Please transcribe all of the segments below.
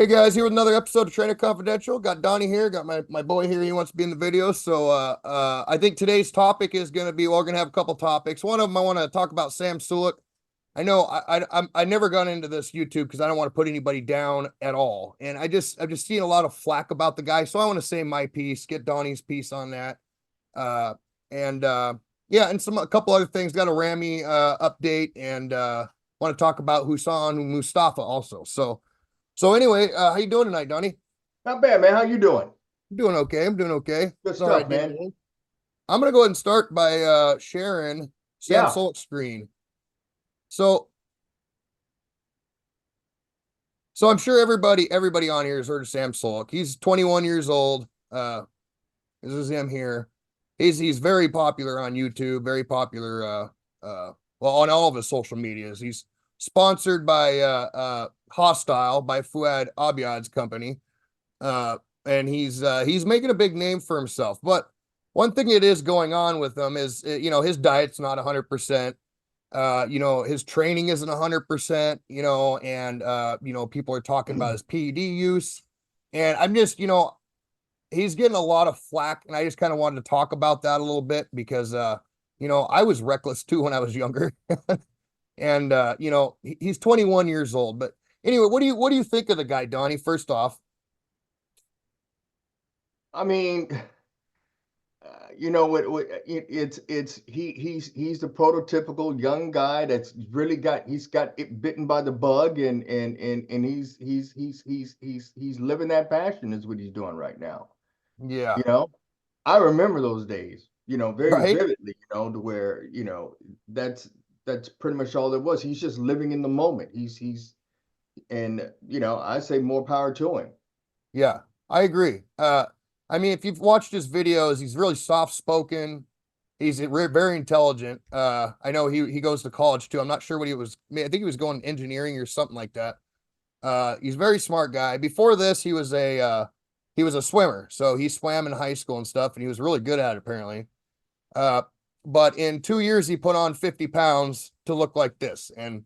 Hey guys, here with another episode of Trainer Confidential. Got Donnie here, got my boy here. He wants to be in the video. So I think today's topic is going to be, well, we're going to have a couple topics. One of them I want to talk about Sam Sulek. I know I never got into this YouTube because I don't want to put anybody down at all. And I've just seen a lot of flack about the guy. So I want to say my piece, get Donnie's piece on that. And yeah, and a couple other things. Got a Ramy update, and want to talk about Husan Mustafa also. So anyway, how you doing tonight, Donnie? Not bad, man. How you doing? I'm doing okay. I'm doing okay. Good Sorry, stuff, I did man. it. I'm gonna go ahead and start by sharing Sam Yeah. Sulek's screen. So so I'm sure everybody on here has heard of Sam Sulek. He's 21 years old. This is him here. He's very popular on YouTube, very popular well, on all of his social medias. He's sponsored by Hostile, by Fuad Abiad's company. And he's making a big name for himself. But one thing that is going on with him is, his diet's not 100%. His training isn't 100%, and people are talking about his PED use. And I'm just, he's getting a lot of flack, and I just kind of wanted to talk about that a little bit because I was reckless too when I was younger. And he's 21 years old. But anyway, what do you think of the guy, Donnie? First off. I mean, he's the prototypical young guy that's really he's got it bitten by the bug, and he's living that passion is what he's doing right now. Yeah. You know, I remember those days, very Right. vividly, to where, that's pretty much all there was. He's just living in the moment. And I say more power to him. Yeah, I agree. I mean, if you've watched his videos, he's really soft spoken. He's very intelligent. I know he goes to college too. I'm not sure what I think he was going engineering or something like that. He's a very smart guy. Before this, he was a swimmer. So he swam in high school and stuff, and he was really good at it apparently. Uh, but in 2 years, he put on 50 pounds to look like this. And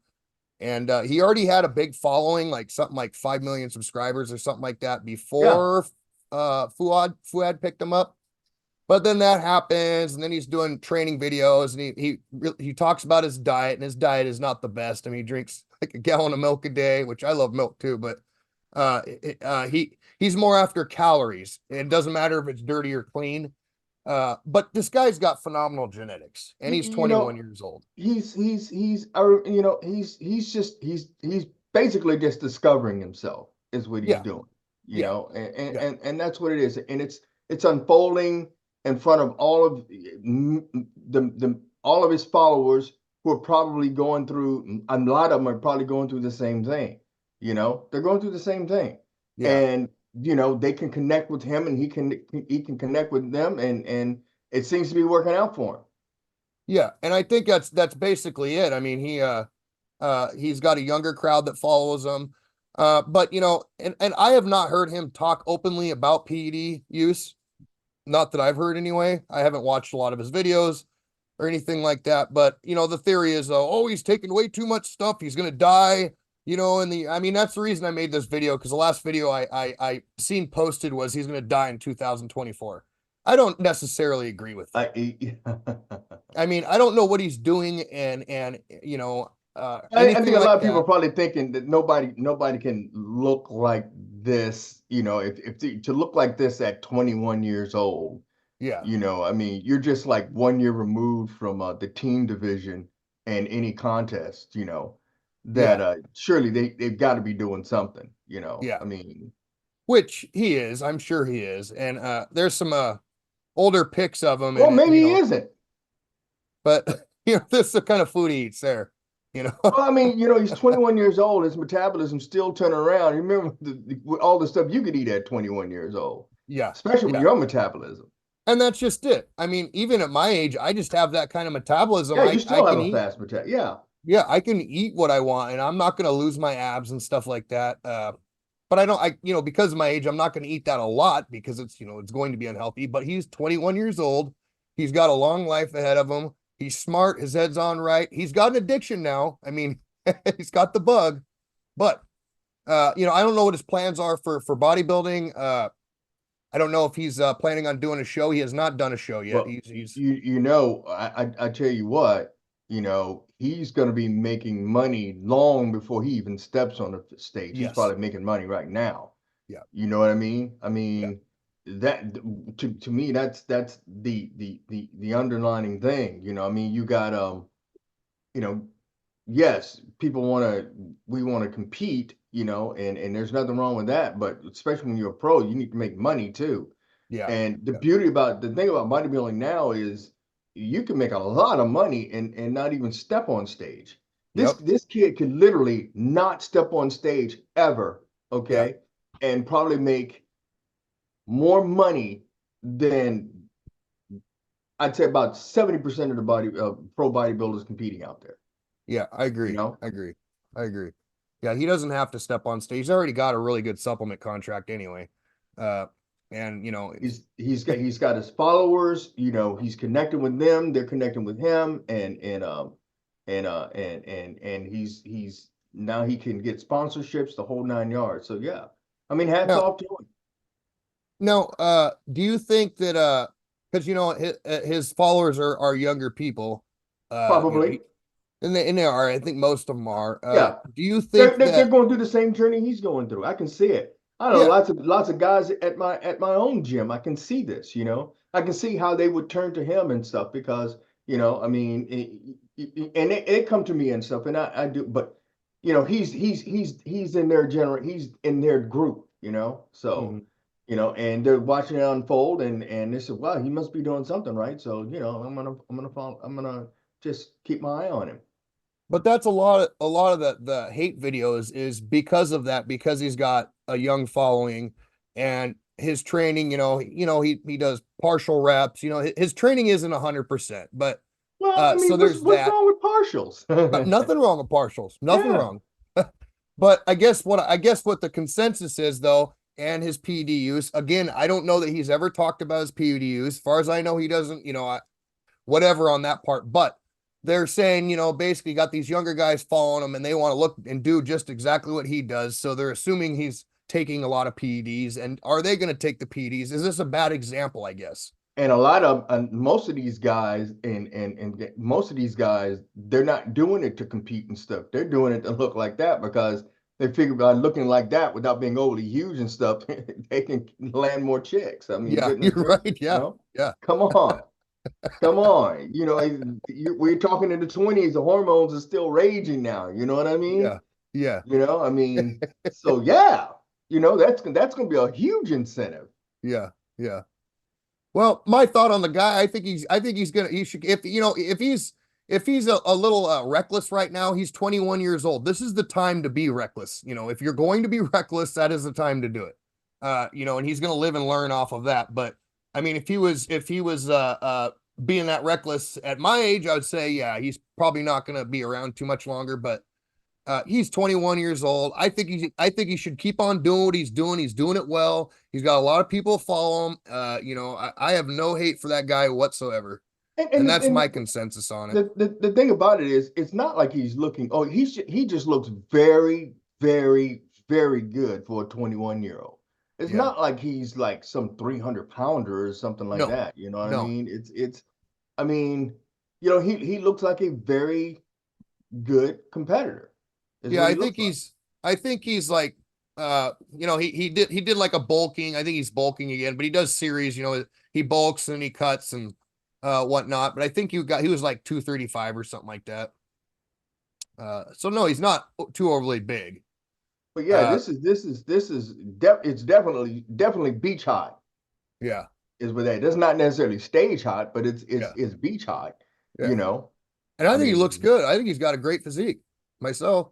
he already had a big following, like something like 5 million subscribers or something like that Yeah. before Fuad picked him up. But then that happens, and then he's doing training videos, and he talks about his diet, and his diet is not the best. I mean, he drinks like a gallon of milk a day, which I love milk too, but he's more after calories. It doesn't matter if it's dirty or clean. But this guy's got phenomenal genetics, and You, he's you 21 know, years old. he's basically just discovering himself is what he's Yeah, doing, yeah, yeah, and that's what it is. And it's unfolding in front of all of all of his followers who are probably going through, a lot of them are probably going through the same thing. They're going through the same thing. yeah. And they can connect with him, and he can connect with them, and it seems to be working out for him. Yeah, and I think that's basically it. I mean, he's got a younger crowd that follows him. But and I have not heard him talk openly about PED use. Not that I've heard anyway. I haven't watched a lot of his videos or anything like that. But the theory is, oh, he's taking way too much stuff. He's gonna die. And I mean, that's the reason I made this video, because the last video I seen posted was he's gonna die in 2024. I don't necessarily agree with that. I I mean, I don't know what he's doing, and I anything think a like lot of people are that. probably thinking that nobody can look like this, to look like this at 21 years old. Yeah, I mean, you're just like 1 year removed from the team division and any contest, that yeah, surely they've got to be doing something, yeah. I mean, Which he is, I'm sure he is. And there's some older pics of him, well, and maybe he isn't. but this is the kind of food he eats there. You know, Well, I mean, he's 21 years old. His metabolism still turning around. You remember all the stuff you could eat at 21 years old, yeah, especially with yeah. your metabolism. And that's just it. I mean, even at my age, I just have that kind of metabolism. Yeah, you I still have can a eat. fast metabolism. Yeah. Yeah, I can eat what I want, and I'm not going to lose my abs and stuff like that. But I don't, because of my age, I'm not going to eat that a lot because it's going to be unhealthy. But he's 21 years old. He's got a long life ahead of him. He's smart. His head's on right. He's got an addiction now. I mean, he's got the bug, but I don't know what his plans are for bodybuilding. I don't know if he's planning on doing a show. He has not done a show yet. Well, He's I tell you what, he's going to be making money long before he even steps on the stage. He's yes, probably making money right now. yeah, You know what I mean? I yeah, mean that to me that's the underlining thing. I mean you got you know yes, people want to we want to compete, and there's nothing wrong with that, but especially when you're a pro, you need to make money too. yeah, And yeah, the thing about bodybuilding now is you can make a lot of money and not even step on stage. This yep, this kid could literally not step on stage ever, yeah, okay, and probably make more money than I'd say about 70% of the pro bodybuilders competing out there. yeah. I You agree. know, I agree. I agree. Yeah, he doesn't have to step on stage. He's already got a really good supplement contract anyway. Uh, and he's got his followers. He's connecting with them. They're connecting with him, and he's now he can get sponsorships the whole 9 yards. So yeah, I mean, hats now, off to him. do you think that because his followers are younger people, Probably, and they are. I think most of them are. yeah. Do you They're, think they're they're that? going through the same journey he's going through. I can see it. I know Yeah, lots of guys at my own gym. I can see this. I can see how they would turn to him and stuff because I mean, and they come to me and stuff, and I do. But he's in their he's in their group. So mhm. and they're watching it unfold, and they said, "Wow, he must be doing something right." So I'm gonna follow. I'm gonna just keep my eye on him. But that's a lot of the hate videos is because of that, because he's got a young following and his training, he does partial reps, his training isn't 100%, but Well, I so mean, what's there's what's that. wrong with partials? Nothing wrong with partials, nothing Yeah. wrong. But I guess what the consensus is though, and his PED use, again, I don't know that he's ever talked about his PED use. As far as I know, he doesn't, whatever on that part. But they're saying, basically got these younger guys following him and they want to look and do just exactly what he does. So they're assuming he's taking a lot of PEDs. And are they going to take the PEDs? Is this a bad example, I guess? And a lot of most of these guys and most of these guys, they're not doing it to compete and stuff. They're doing it to look like that because they figure by looking like that without being overly huge and stuff, they can land more chicks. I mean, Yeah, goodness you're right. gracious, Yeah. Yeah. Come on. Come on. We're talking in the 20s, the hormones are still raging now. You know what I mean? Yeah. Yeah. I mean, so yeah, that's going to be a huge incentive. Yeah. Yeah. Well, my thought on the guy, he should, if he's a little reckless right now, he's 21 years old. This is the time to be reckless. If you're going to be reckless, that is the time to do it. And he's going to live and learn off of that. But I mean, if he was being that reckless at my age, I would say, yeah, he's probably not going to be around too much longer, but he's 21 years old. I think he should keep on doing what he's doing. He's doing it well. He's got a lot of people follow him. I have no hate for that guy whatsoever. And, And and, that's and my consensus on it. the thing about it is, it's not like he's looking. Oh, he just looks very, very, very good for a 21-year-old. It's Yeah. not like he's like some 300-pounder or something like No. that. You know what I No. mean? I mean, he looks like a very good competitor. Is Yeah, what I he think looks like. he's like he did like a bulking. I think he's bulking again, but he does series, he bulks and he cuts and whatnot. But I think he was like 235 or something like that. So no, he's not too overly big. But yeah, Uh it's definitely beach hot yeah, is with that. It's not necessarily stage hot, but it's it's yeah, it's beach hot. yeah. You know, And I I think he looks mean, good. I think he's got a great physique myself.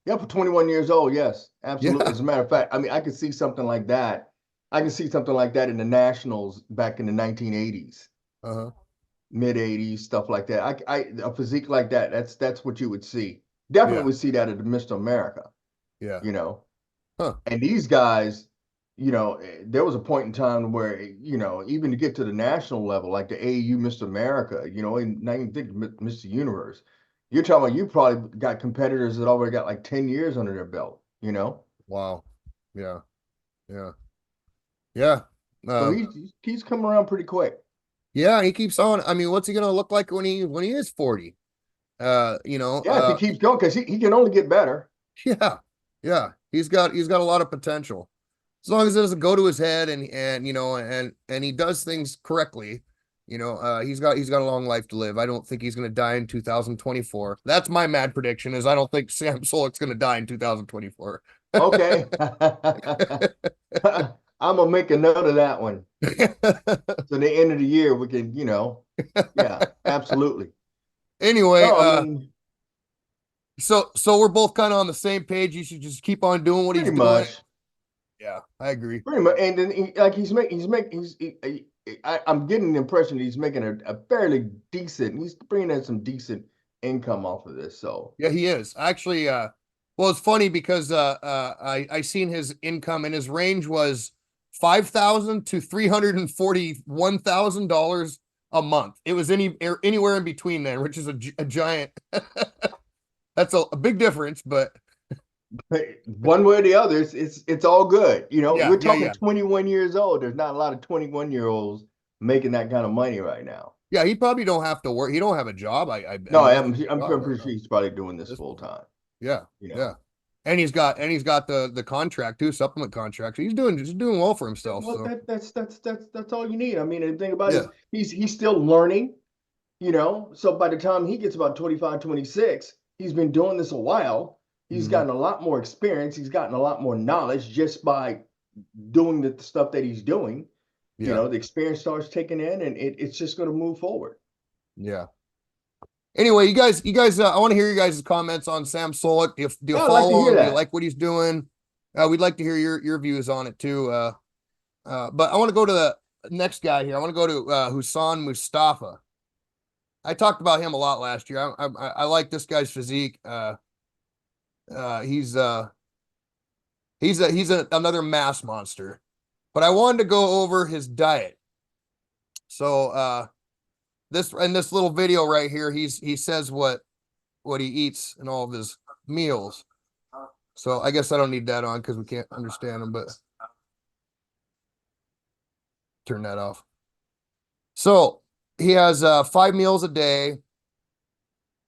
yeah, for 21 years old, yes, absolutely. Yeah. As a matter of fact, I mean, I could see something like that. I can see something like that in the Nationals back in the 1980s, Uh-huh. mid 80s, stuff like that. A physique like that, that's what you would see. Yeah. Definitely see that at the Mr. America, Yeah. you know. Huh. And these guys, there was a point in time where, even to get to the national level, like the AAU Mr. America, and not even think Mr. Universe, you're talking about you probably got competitors that already got like 10 years under their belt. you know. Wow. Yeah. Yeah. Yeah. So Uh, he's come around pretty quick. yeah, he keeps on. I mean, what's he gonna look like when he is 40? You know, Yeah, if he keeps going, because he can only get better. yeah. Yeah. He's got a lot of potential. As long as it doesn't go to his head and you know and he does things correctly, you know, he's got a long life to live. I don't think he's going to die in 2024. That's my mad prediction is I don't think Sam Sulek's going to die in 2024. Okay. I'm gonna make a note of that one. So the end of the year we can, yeah, absolutely. Anyway, No, I mean, so we're both kind of on the same page. You should just keep on doing what pretty he's doing. much, Yeah, I agree. pretty much. And then I'm getting the impression that he's making a fairly decent. He's bringing in some decent income off of this. So Yeah, he is. Actually, well, it's funny because I seen his income and his range was 5,000 to $341,000 a month. It was anywhere in between there, which is a giant. That's a big difference, but one way or the other, it's all good. yeah, We're yeah, talking yeah, 21 years old. There's not a lot of 21-year-olds making that kind of money right now. yeah. He probably don't have to work. He don't have a job. I No, imagine a I'm job right pretty sure now he's probably doing at this this full point. time. Yeah, You yeah. know, And he's got the contract too, supplement contract. So he's doing well for himself. well, So that's all you need. I mean, and the thing about it yeah. is he's still learning. So by the time he gets about 25, 26, he's been doing this a while. He's Mhm. gotten a lot more experience. He's gotten a lot more knowledge just by doing the stuff that he's doing. Yeah. The experience starts taking in, and it's just going to move forward. Yeah. Anyway, you guys, I want to hear you guys' comments on Sam Sulek. If do you Yeah, I'd like to follow hear him? Do you that. like what he's doing? We'd like to hear your views on it too. But I want to go to the next guy here. I want to go to Hussein Mustafa. I talked about him a lot last year. I like this guy's physique. Uh, he's uh, another mass monster. But I wanted to go over his diet. So this in this little video right here, he says what he eats in all of his meals. So I guess I don't need that on because we can't understand him, but turn that off. So he has 5 meals a day.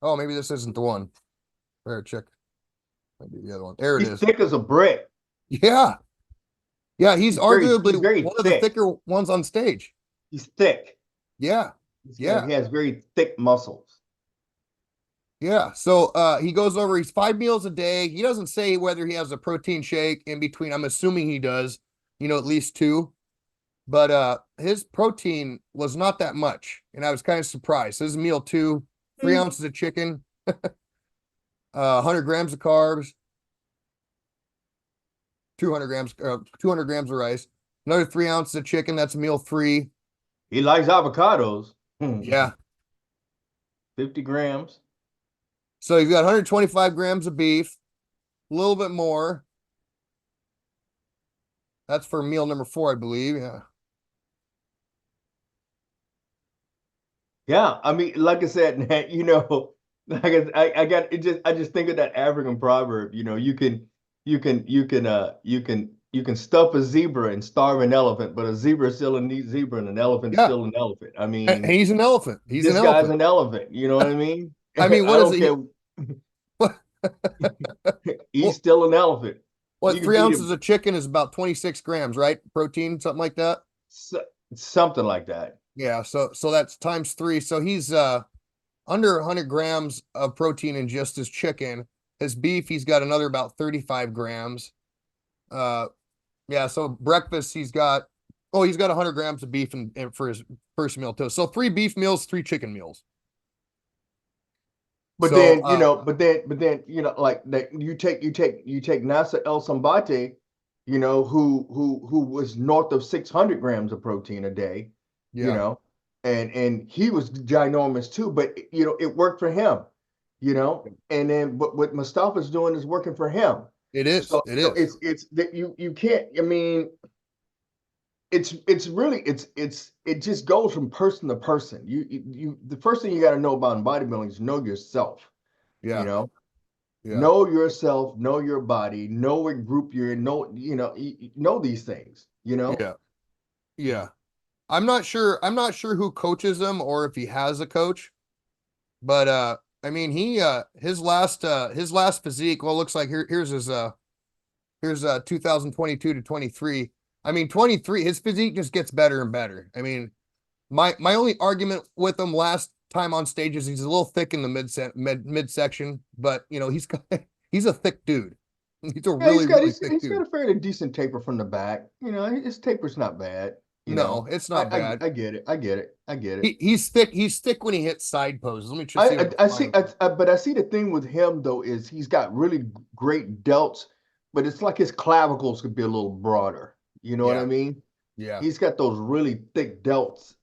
Oh, maybe this isn't the one. Better check. Maybe the other one. There it He's is. thick as a brick. Yeah. Yeah, he's He's arguably very one of the thick. thicker ones on stage. He's thick. Yeah. Yeah. He has very thick muscles. Yeah. So he goes over he's 5 meals a day. He doesn't say whether he has a protein shake in between. I'm assuming he does, you know, at least two. But his protein was not that much, and I was kind of surprised. His meal two, 3 ounces of chicken, 100 grams of carbs, 200 grams of rice, another 3 ounces of chicken. That's meal three. He likes avocados. Yeah. 50 grams. So you've got 125 grams of beef, a little bit more. That's for meal number four, I believe. Yeah. Yeah, I mean, like I said, I just think of that African proverb. You can stuff a zebra and starve an elephant, but a zebra is still a neat zebra and an elephant's Yeah. still an elephant. I And mean, he's an elephant. He's an this guy's elephant. an elephant. You know what I mean? I mean, I what is don't it? care. He's Well, still an elephant. what You can 3 feed ounces him of chicken is about 26 grams, right? Protein, something like that. so- something like that. Yeah. So that's times three. So he's under 100 grams of protein in just his chicken. His beef, he's got another about 35 grams. Uh, yeah. So breakfast, he's got 100 grams of beef for his first meal too. So 3 beef meals, 3 chicken meals. But So then, like that you take Nasser El Sambate, who was north of 600 grams of protein a day, you yeah, know, and he was ginormous too, but it worked for him, and then but what Mustafa's doing is working for him. it is. So, It is. it's that you can't, I mean, it's really it just goes from person to person. The first thing you got to know about bodybuilding is know yourself, you Yeah. know. Yeah. Know yourself, know your body, know what group you're in, know these things, you know? Yeah. Yeah. I'm not sure who coaches him or if he has a coach, but I mean his last physique, well, looks like here's 2022 to 23. I mean 23, his physique just gets better and better. I mean, my only argument with him last time on stage is he's a little thick in the midsection, but you know, he's a thick dude. He's a Yeah, really, really thick he's got dude. a fairly decent taper from the back. You know, his taper's not bad, you No, know. it's not bad. I get it. I get it. I get it. He's thick. He's thick when he hits side poses. Let me just see if I can I see, find. but I see the thing with him though is he's got really great delts, but it's like his clavicles could be a little broader. You know what I Yeah, mean? yeah. He's got those really thick delts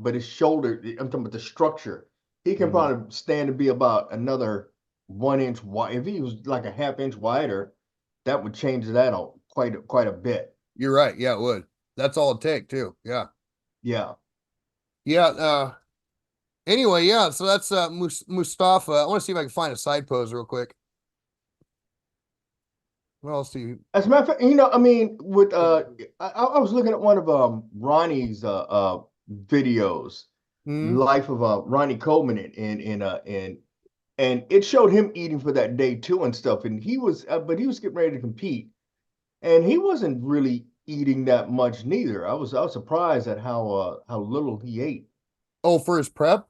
but his shoulder, I'm talking about the structure. He can Mhm. probably stand to be about another 1 inch wide. If he was like a half inch wider, that would change that out quite a bit. You're right. Yeah, it would. That's all it take too. Yeah, Yeah. yeah. Anyway, yeah. So that's Mustafa. I want to see if I can find a side pose real quick. What else do you? As a matter of fact, I mean, with I was looking at one of Ronnie's videos, Hmm? Life of Ronnie Coleman, and it showed him eating for that day too and stuff, and but he was getting ready to compete, and he wasn't really eating that much neither. I was surprised at how little he ate. Oh, for his prep.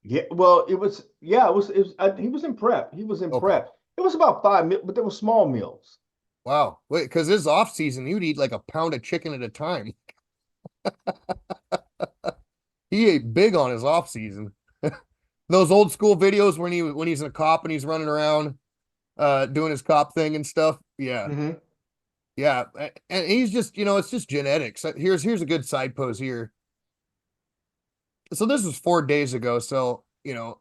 Yeah, well, he was in prep. He was in Okay. prep. It was about 5 meals, but they were small meals. Wow. Wait, because his off season, you'd eat like a pound of chicken at a time. He ate big on his off season. Those old school videos when he's in a cop and he's running around doing his cop thing and stuff. Yeah. Hmm. Yeah. And he's just, you know, it's just genetics. Here's a good side pose here. So this was 4 days ago. So, you know,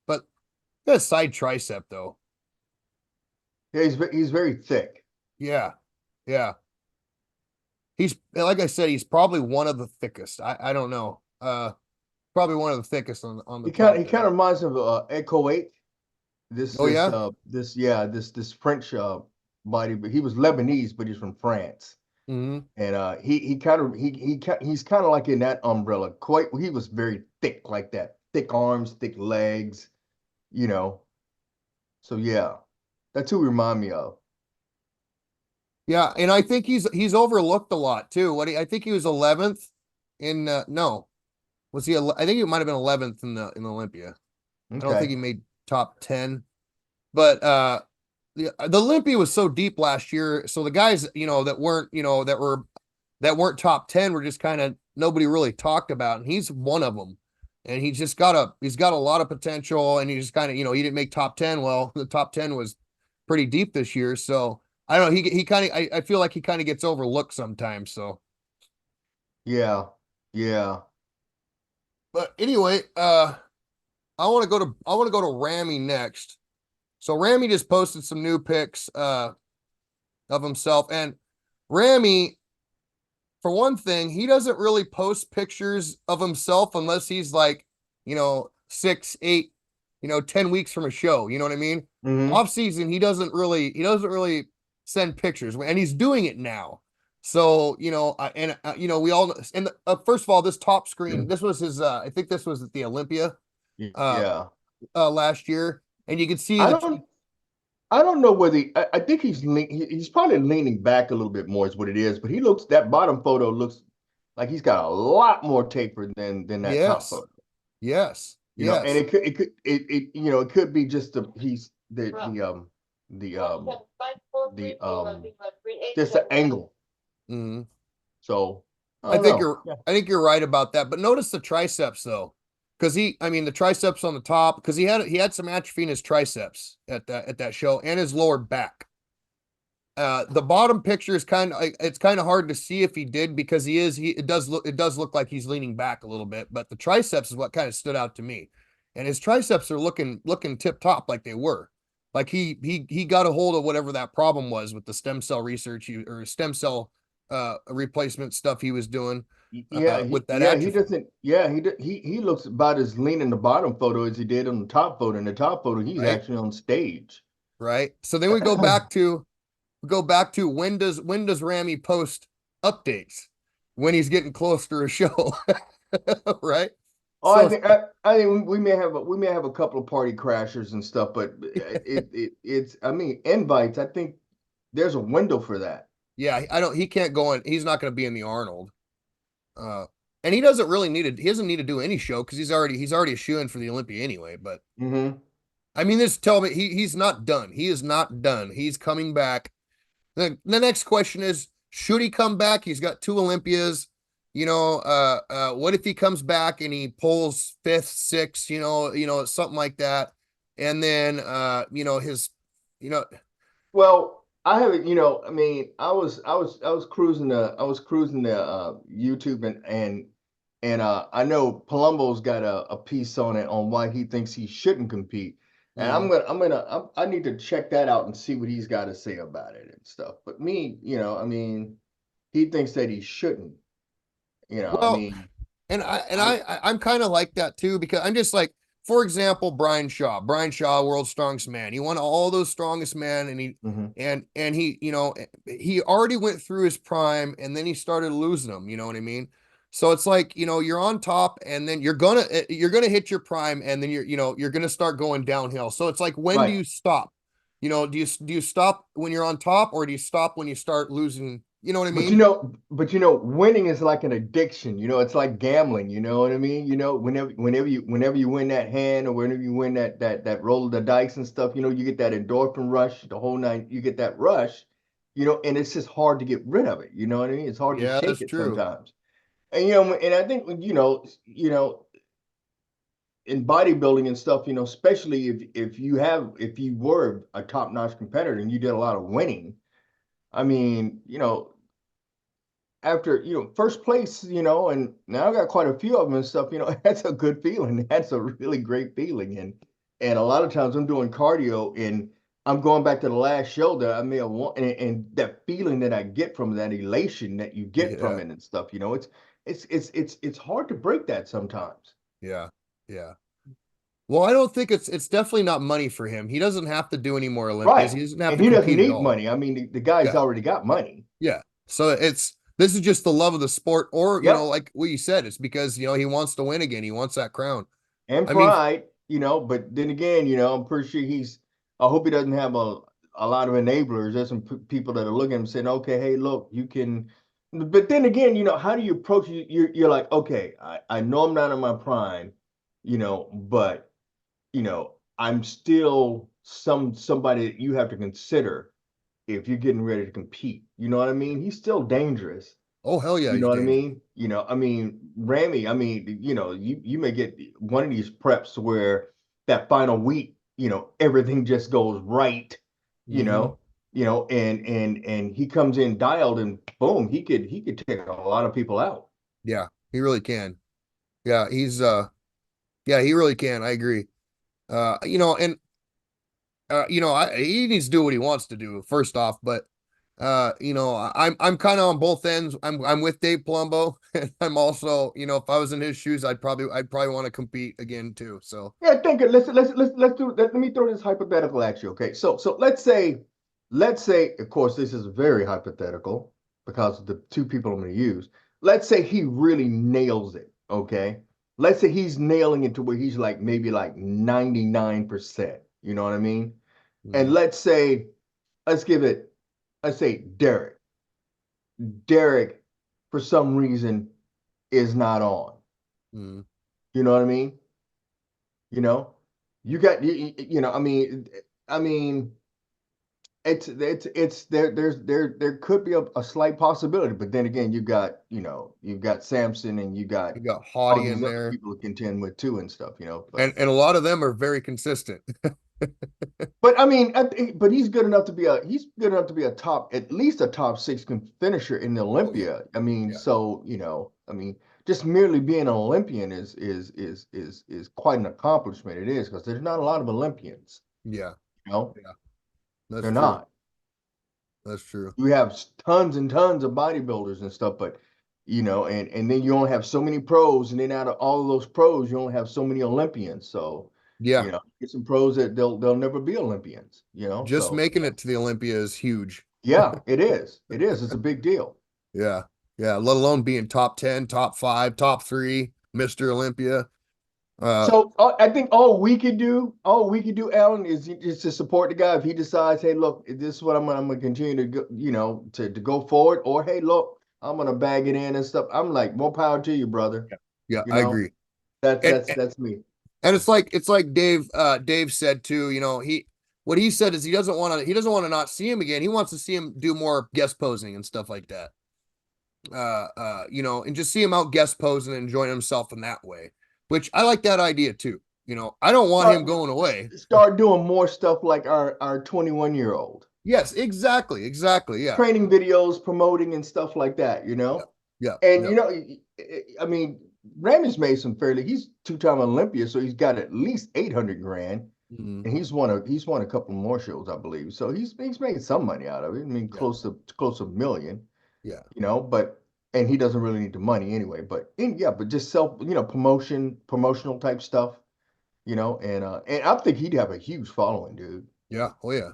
but that side tricep though. Yeah, he's very thick. Yeah. Yeah. He's like I said, he's probably one of the thickest. I don't know. Probably one of the thickest on the He top kind there. of reminds me of Echo 8. Oh yeah. This French body, but he was Lebanese, but he's from France. Hmm. And he's kind of like in that umbrella. Quite he was very thick like that. Thick arms, thick legs, you know. So yeah. That's who he remind me of. Yeah, and I think he's overlooked a lot too. I think he was 11th in no, was he? I think he might have been 11th in the Olympia. I don't think Okay. he made top 10, but the Olympia was so deep last year. So the guys, you know, that weren't, you know, that weren't top 10 were just kind of nobody really talked about, and he's one of them. And he's got a lot of potential, and he just kind of, you know, he didn't make top 10. Well, the top 10 was pretty deep this year, so I don't know. He kind of I feel like he kind of gets overlooked sometimes. So, Yeah. Yeah. but anyway, I want to go to Ramy next. So Ramy just posted some new pics of himself, and Ramy, for one thing, he doesn't really post pictures of himself unless he's like, you know, 6, 8, you know, 10 weeks from a show. You know what I mean? Hmm. Off season, he doesn't really send pictures, and he's doing it now. So, you know, you know, we all, and first of all, this top screen, this was his, I think this was at the Olympia, uh, Yeah. last year. And you can see I that. don't I don't know whether I think he's probably leaning back a little bit more is what it is, but he looks that bottom photo looks like he's got a lot more taper than that top Yes, photo. yes, And yes. it could be just the the just the angle. Mhm. So I don't know. Yeah. I think you're right about that. But notice the triceps though, because I mean, the triceps on the top, because he had some atrophy in his triceps at that show and his lower back. The bottom picture is it's kind of hard to see if he did because it does look like he's leaning back a little bit, but the triceps is what kind of stood out to me, and his triceps are looking tip top like they were, like he got a hold of whatever that problem was with the stem cell research or stem cell replacement stuff he was doing Yeah, with that he atrophy, doesn't. Yeah, he looks about as lean in the bottom photo as he did on the top photo. In the top photo, he's right? actually on stage. Right. So then we go back to when does Ramy post updates when he's getting close to a show, right? Oh, So it's like, I think we may have a couple of party crashers and stuff, but it's I mean invites. I think there's a window for that. yeah, I don't he can't go in. He's not going to be in the Arnold. Uh, and he doesn't really need it. He doesn't need to do any show because he's already a shoe in for the Olympia anyway. But Hmm. I mean, this tell me he's not done. He is not done. He's coming back. The next question is, should he come back? He's got two Olympias. What if he comes back and he pulls fifth, sixth, something like that. And then you know, Well, I haven't, I mean, I was cruising the YouTube and I know Palumbo's got a piece on it on why he thinks he shouldn't compete. And mm, I need to check that out and see what he's got to say about it and stuff. But me, I mean, he thinks that he shouldn't, I well, mean, and I, I'm kind of like that too because I'm just like, for example, Brian Shaw, world's strongest man. He won all those strongest men, and mhm. he he already went through his prime, and then he started losing them. You know what I mean? So it's like you're on top, and then you're gonna hit your prime, and then you're gonna start going downhill. So it's like, when do Right. you stop? Do you stop when you're on top, or do you stop when you start losing? You know what I mean? But winning is like an addiction. It's like gambling. You know what I mean? Whenever you win that hand or whenever you win that roll of the dice and stuff, you get that endorphin rush, the whole night. You get that rush, and it's just hard to get rid of it. You know what I mean? It's hard to Yeah, shake that's it true. sometimes. And and I think in bodybuilding and stuff, especially if you were a top-notch competitor and you did a lot of winning. I mean, after first place, and now I got quite a few of them and stuff. That's a good feeling. That's a really great feeling. And a lot of times I'm doing cardio and I'm going back to the last show that I may have won, and that feeling that I get from that elation that you get from Yeah, it and stuff. It's hard to break that sometimes. yeah, yeah. Well, I don't think it's definitely not money for him. He doesn't have to do any more Olympias. Right. He doesn't have And to he doesn't compete at need all. money. I mean, the guy's Yeah, already got money. yeah. So this is just the love of the sport, or Yep. like what you said, it's because he wants to win again. He wants that crown. And I mean, pride, but then again, I'm pretty sure I hope he doesn't have a lot of enablers. There's some people that are looking at him saying, okay, hey, look, you can, but then again, how do you approach it? You're like, okay, I know I'm not in my prime, but, I'm still somebody that you have to consider if you're getting ready to compete. You know what I mean? He's still dangerous. oh hell yeah, You he's know what I dangerous. mean? I mean, Ramy, I mean, you may get one of these preps where that final week, everything just goes right, you Hmm. know, and he comes in dialed and boom, he could take a lot of people out. Yeah, he really can. Yeah, yeah, he really can. I agree. And he needs to do what he wants to do first off, but I'm kind of on both ends. I'm with Dave Palumbo, and I'm also, if I was in his shoes, I'd probably want to compete again too. So Yeah, think it. Let me throw this hypothetical at you. Okay, so let's say, of course, this is very hypothetical because of the two people I'm going to use. Let's say he really nails it. Okay, let's say he's nailing it to where he's like maybe like 99%. You know what I mean? And mhm, let's give it, let's say Derek. Derek, for some reason, is not on. mhm. You know what I mean? You know, you got I mean, it's there could be a slight possibility, but then again, you've got Samson and you got You got all Haughty these in other there, people to contend with too and stuff, and a lot of them are very consistent. but I mean, but he's good enough to be a top, at least a top six finisher in the Oh yeah, Olympia. I mean, yeah, so I mean, just merely being an Olympian is quite an accomplishment. It is because there's not a lot of Olympians, yeah, you know, yeah. That's they're true. not. That's true. You have tons and tons of bodybuilders and stuff, but and then you only have so many pros, and then out of all of those pros, you only have so many Olympians. So, Yeah. get some pros that they'll never be Olympians, Just So making it to the Olympia is huge. yeah, it is. It is. It's a big deal. Yeah. Yeah. Let alone being top 10, top 5, top 3, Mr. Olympia. So I think all we could do, Alan, is to support the guy if he decides, hey, look, this is what I'm gonna continue to go, to go forward, or hey, look, I'm gonna bag it in and stuff. I'm like, more power to you, brother. Yeah. Yeah, You I know, agree. that's And that's that's me. and it's like Dave said too, what he said is he doesn't want to not see him again. He wants to see him do more guest posing and stuff like that. And just see him out guest posing and enjoying himself in that way, which I like that idea too. I don't want him Start, going away. start doing more stuff like our 21-year-old Yes, exactly. Exactly. Yeah. training videos, promoting and stuff like that. Yeah. Yeah. And Yeah. I mean, Ramy's made some fairly. He's two-time Olympia, so he's got at least 800 grand, Mhm. and he's won a couple more shows, I believe. So he's made some money out of it. I mean, Yeah. close to a million. Yeah. But and he doesn't really need the money anyway. But just self, promotional type stuff, and I think he'd have a huge following, dude. Yeah. Oh yeah.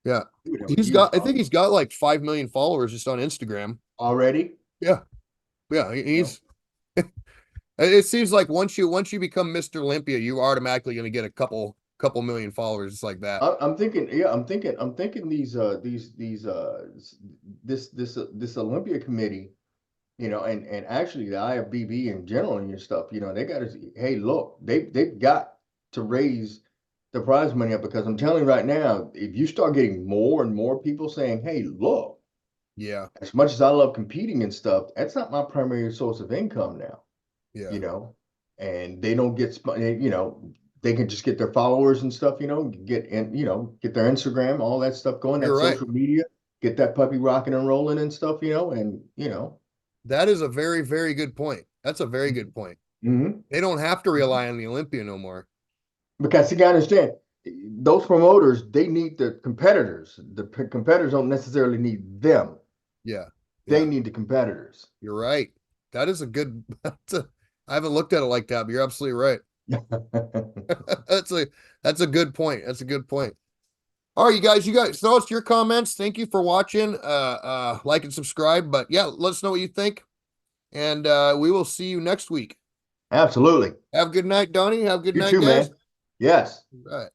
Yeah. He would have a huge I think following he's got like 5 million followers just on Instagram. already. Yeah. Yeah. He's, it seems like once you become Mr. Olympia, you are automatically going to get a couple million followers just like that. I'm thinking, yeah, I'm thinking this Olympia committee, and actually the IFBB in general and your stuff, they got to, hey, look, they've got to raise the prize money up, because I'm telling you right now, if you start getting more and more people saying, hey, look, Yeah. as much as I love competing and stuff, that's not my primary source of income now, Yeah. you know, and they don't get, they can just get their followers and stuff, get their Instagram, all that stuff going, You're that right. social media, get that puppy rocking and rolling and stuff, and. That is a very, very good point. That's a very good point. Mhm. They don't have to rely on the Olympia no more. Because you gotta understand, those promoters, they need the competitors. The competitors don't necessarily need them. Yeah. They Yeah. need the competitors. You're right. That is a good, I haven't looked at it like that, but you're absolutely right. That's a, that's a good point. That's a good point. All right, you guys, throw us your comments. Thank you for watching. Like and subscribe. But yeah, let us know what you think. And we will see you next week. Absolutely. Have a good night, Donnie. Have a good You night, too, guys. man. Yes. All right.